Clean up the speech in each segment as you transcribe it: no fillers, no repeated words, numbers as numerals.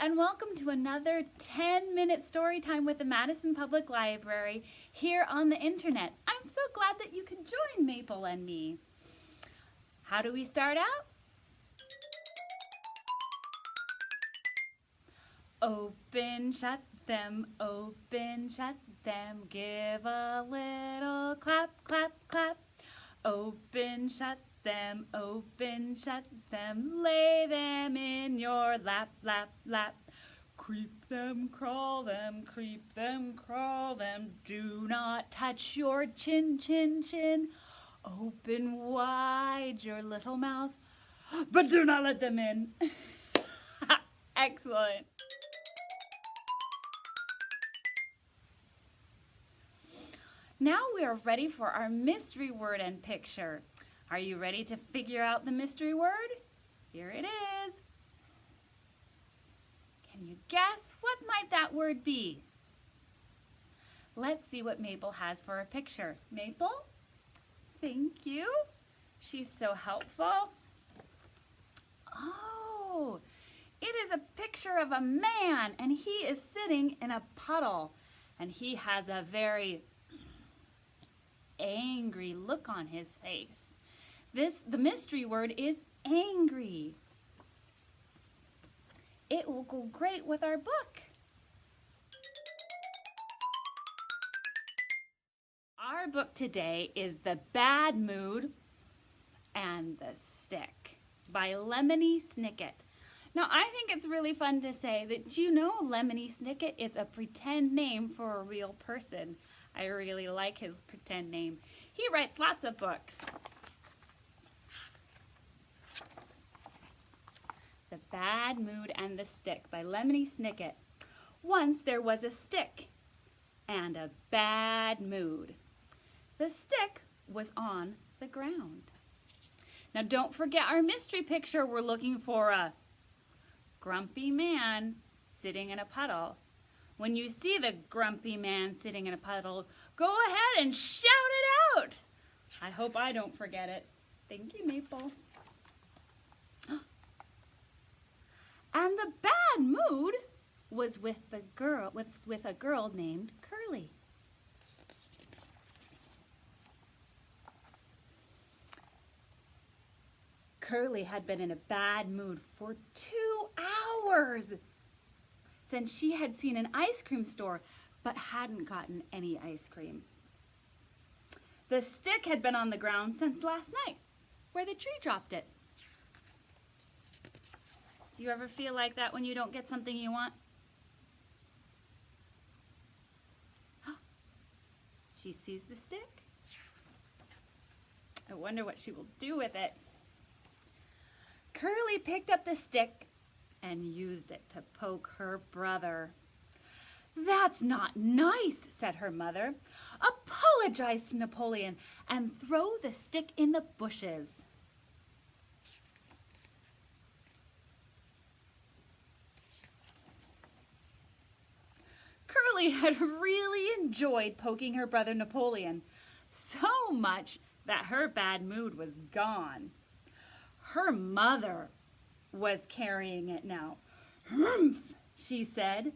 and welcome to another 10-minute story time with the Madison Public Library here on the internet. I'm so glad that you could join Maple and me. How do we start out? Open, shut them, give a little clap, clap, clap. Open, shut them, lay them in your lap, lap, lap. Creep them, crawl them, do not touch your chin, chin, chin. Open wide your little mouth, but do not let them in. Excellent. Now we are ready for our mystery word and picture. Are you ready to figure out the mystery word? Here it is. Can you guess what might that word be? Let's see what Maple has for a picture. Maple? Thank you. She's so helpful. Oh, it is a picture of a man, and he is sitting in a puddle, and he has a very angry look on his face. The mystery word is angry. It will go great with our book. Our book today is The Bad Mood and the Stick by Lemony Snicket. Now, I think it's really fun to say that Lemony Snicket is a pretend name for a real person. I really like his pretend name. He writes lots of books. The Bad Mood and the Stick by Lemony Snicket. Once there was a stick and a bad mood. The stick was on the ground. Now don't forget our mystery picture. We're looking for a grumpy man sitting in a puddle. When you see the grumpy man sitting in a puddle, go ahead and shout it out. I hope I don't forget it. Thank you, Maple. And the bad mood was with a girl named Curly. Curly had been in a bad mood for 2 hours since she had seen an ice cream store but hadn't gotten any ice cream. The stick had been on the ground since last night, where the tree dropped it. Do you ever feel like that when you don't get something you want? She sees the stick. I wonder what she will do with it. Curly picked up the stick and used it to poke her brother. "That's not nice," said her mother. "Apologize to Napoleon and throw the stick in the bushes." Curly had really enjoyed poking her brother Napoleon, so much that her bad mood was gone. Her mother was carrying it now. "Humph," she said,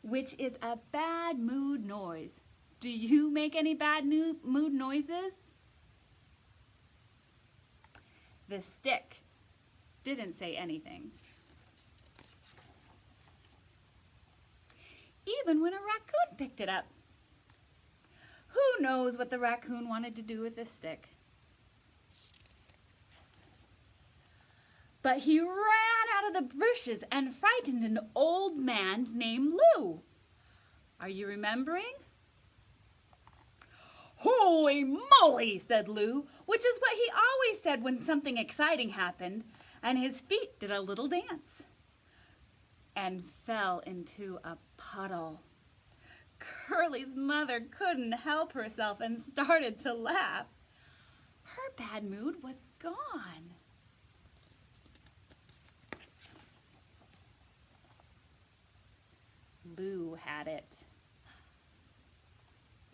which is a bad mood noise. Do you make any bad mood noises? The stick didn't say anything. Even when a raccoon picked it up. Who knows what the raccoon wanted to do with this stick? But he ran out of the bushes and frightened an old man named Lou. Are you remembering? "Holy moly," said Lou, which is what he always said when something exciting happened, and his feet did a little dance and fell into a puddle. Curly's mother couldn't help herself and started to laugh. Her bad mood was gone. Lou had it.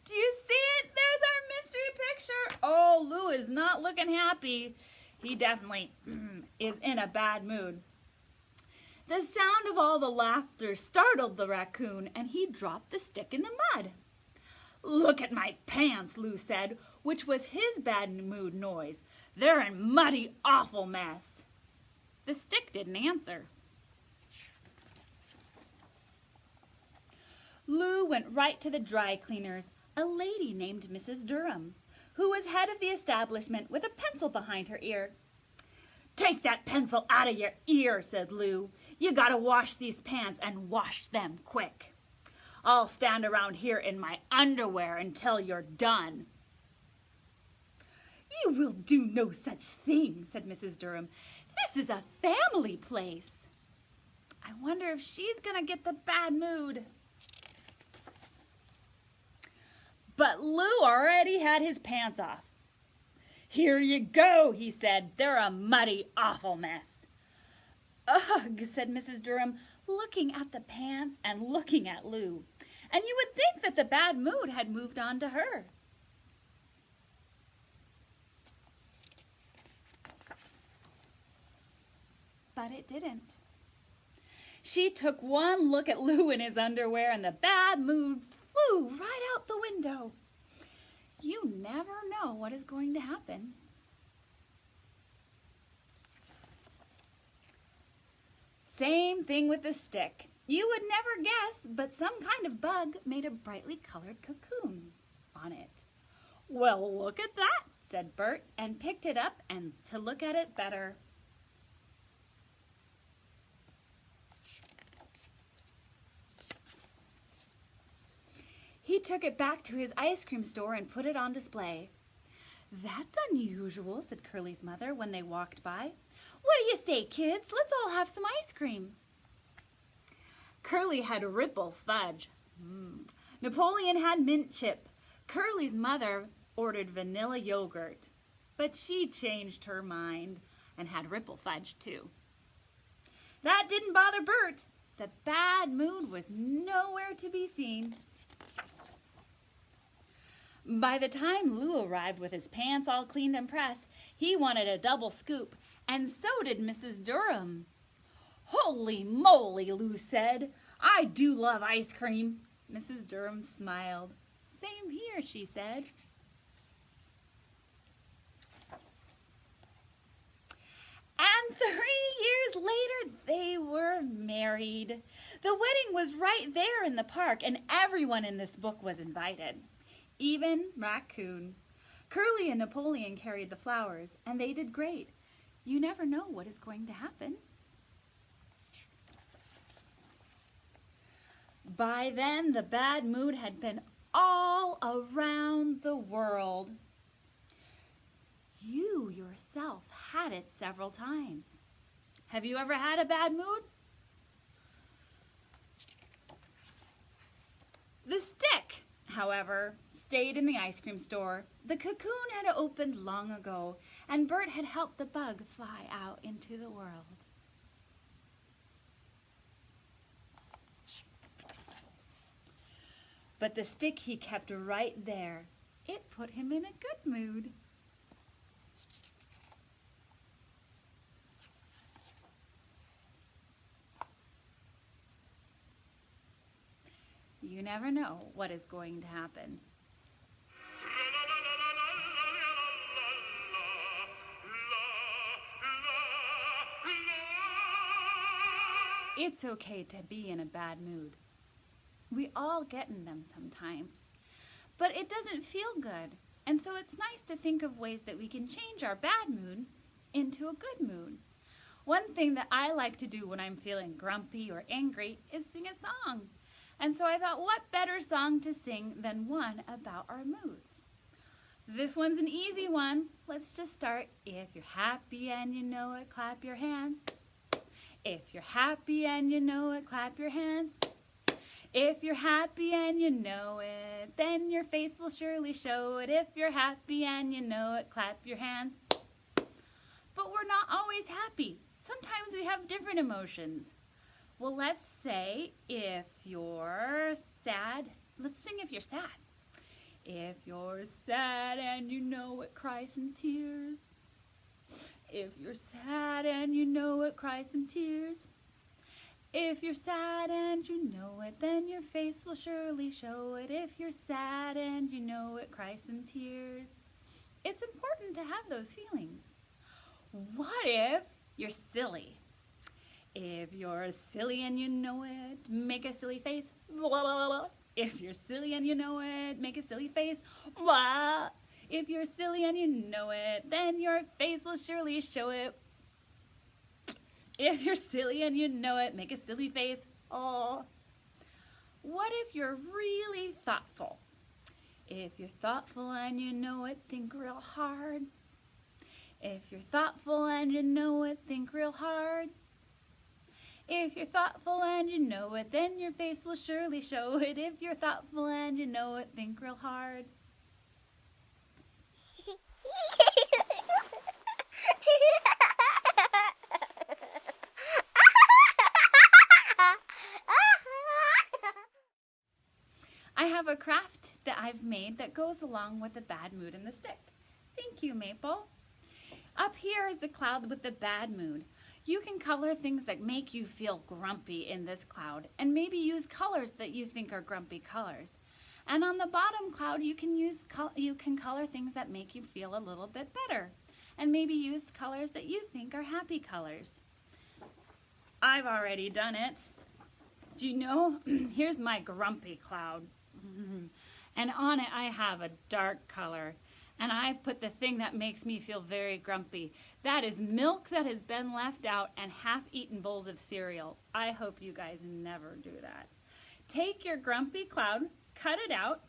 Do you see it? There's our mystery picture. Oh, Lou is not looking happy. He definitely is in a bad mood. The sound of all the laughter startled the raccoon, and he dropped the stick in the mud. "Look at my pants," Lou said, which was his bad mood noise. "They're a muddy, awful mess." The stick didn't answer. Lou went right to the dry cleaners, a lady named Mrs. Durham, who was head of the establishment with a pencil behind her ear. "Take that pencil out of your ear," said Lou. "You gotta wash these pants and wash them quick. I'll stand around here in my underwear until you're done." "You will do no such thing," said Mrs. Durham. "This is a family place." I wonder if she's gonna get the bad mood. But Lou already had his pants off. "Here you go," he said. "They're a muddy, awful mess." "Ugh," said Mrs. Durham, looking at the pants and looking at Lou. And you would think that the bad mood had moved on to her. But it didn't. She took one look at Lou in his underwear, and the bad mood flew right out the window. You never know what is going to happen. Same thing with the stick. You would never guess, but some kind of bug made a brightly colored cocoon on it. "Well, look at that," said Bert, and picked it up and to look at it better. He took it back to his ice cream store and put it on display. "That's unusual," said Curly's mother when they walked by. "What do you say, kids? Let's all have some ice cream." Curly had ripple fudge. Napoleon had mint chip. Curly's mother ordered vanilla yogurt, but she changed her mind and had ripple fudge too. That didn't bother Bert. The bad mood was nowhere to be seen. By the time Lou arrived with his pants all cleaned and pressed, he wanted a double scoop, and so did Mrs. Durham. "Holy moly," Lou said. "I do love ice cream." Mrs. Durham smiled. "Same here," she said. And 3 years later, they were married. The wedding was right there in the park, and everyone in this book was invited. Even Raccoon. Curly and Napoleon carried the flowers, and they did great. You never know what is going to happen. By then, the bad mood had been all around the world. You yourself had it several times. Have you ever had a bad mood? The stick, however, stayed in the ice cream store. The cocoon had opened long ago, and Bert had helped the bug fly out into the world. But the stick he kept right there. It put him in a good mood. You never know what is going to happen. It's okay to be in a bad mood. We all get in them sometimes, but it doesn't feel good. And so it's nice to think of ways that we can change our bad mood into a good mood. One thing that I like to do when I'm feeling grumpy or angry is sing a song. And so I thought, what better song to sing than one about our moods? This one's an easy one. Let's just start. If you're happy and you know it, clap your hands. If you're happy and you know it, clap your hands. If you're happy and you know it, then your face will surely show it. If you're happy and you know it, clap your hands. But we're not always happy. Sometimes we have different emotions. Well, let's say if you're sad. Let's sing if you're sad. If you're sad and you know it, cry some tears. If you're sad and you know it, cry some tears. If you're sad and you know it, then your face will surely show it. If you're sad and you know it, cry some tears. It's important to have those feelings. What if you're silly? If you're silly and you know it, make a silly face. Blah, blah, blah, blah. If you're silly and you know it, make a silly face. Blah. If you're silly and you know it, then your face will surely show it. If you're silly and you know it, make a silly face. Oh. What if you're really thoughtful? If you're thoughtful and you know it, think real hard. If you're thoughtful and you know it, think real hard. If you're thoughtful and you know it, then your face will surely show it. If you're thoughtful and you know it, think real hard. I have a craft that I've made that goes along with the bad mood and the stick. Thank you, Maple. Up here is the cloud with the bad mood. You can color things that make you feel grumpy in this cloud and maybe use colors that you think are grumpy colors. And on the bottom cloud, you can color things that make you feel a little bit better and maybe use colors that you think are happy colors. I've already done it. Do you know? Here's my grumpy cloud. And on it I have a dark color. And I've put the thing that makes me feel very grumpy. That is milk that has been left out and half-eaten bowls of cereal. I hope you guys never do that. Take your grumpy cloud, cut it out,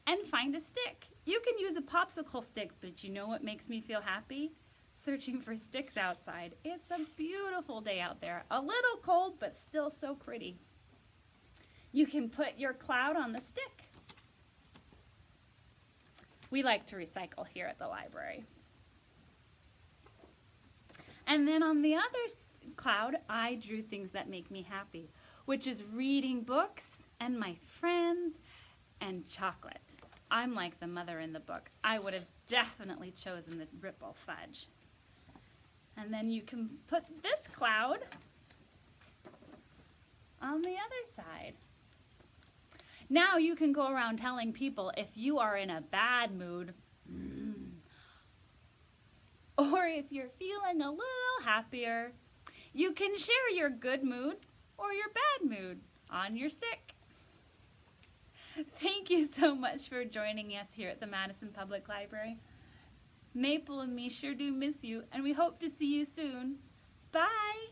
and find a stick. You can use a popsicle stick, but you know what makes me feel happy? Searching for sticks outside. It's a beautiful day out there. A little cold, but still so pretty. You can put your cloud on the stick. We like to recycle here at the library. And then on the other cloud, I drew things that make me happy, which is reading books and my friends and chocolate. I'm like the mother in the book. I would have definitely chosen the Ripple Fudge. And then you can put this cloud on the other side. Now you can go around telling people if you are in a bad mood, or if you're feeling a little happier. You can share your good mood or your bad mood on your stick. Thank you so much for joining us here at the Madison Public Library. Maple and me sure do miss you, and we hope to see you soon. Bye!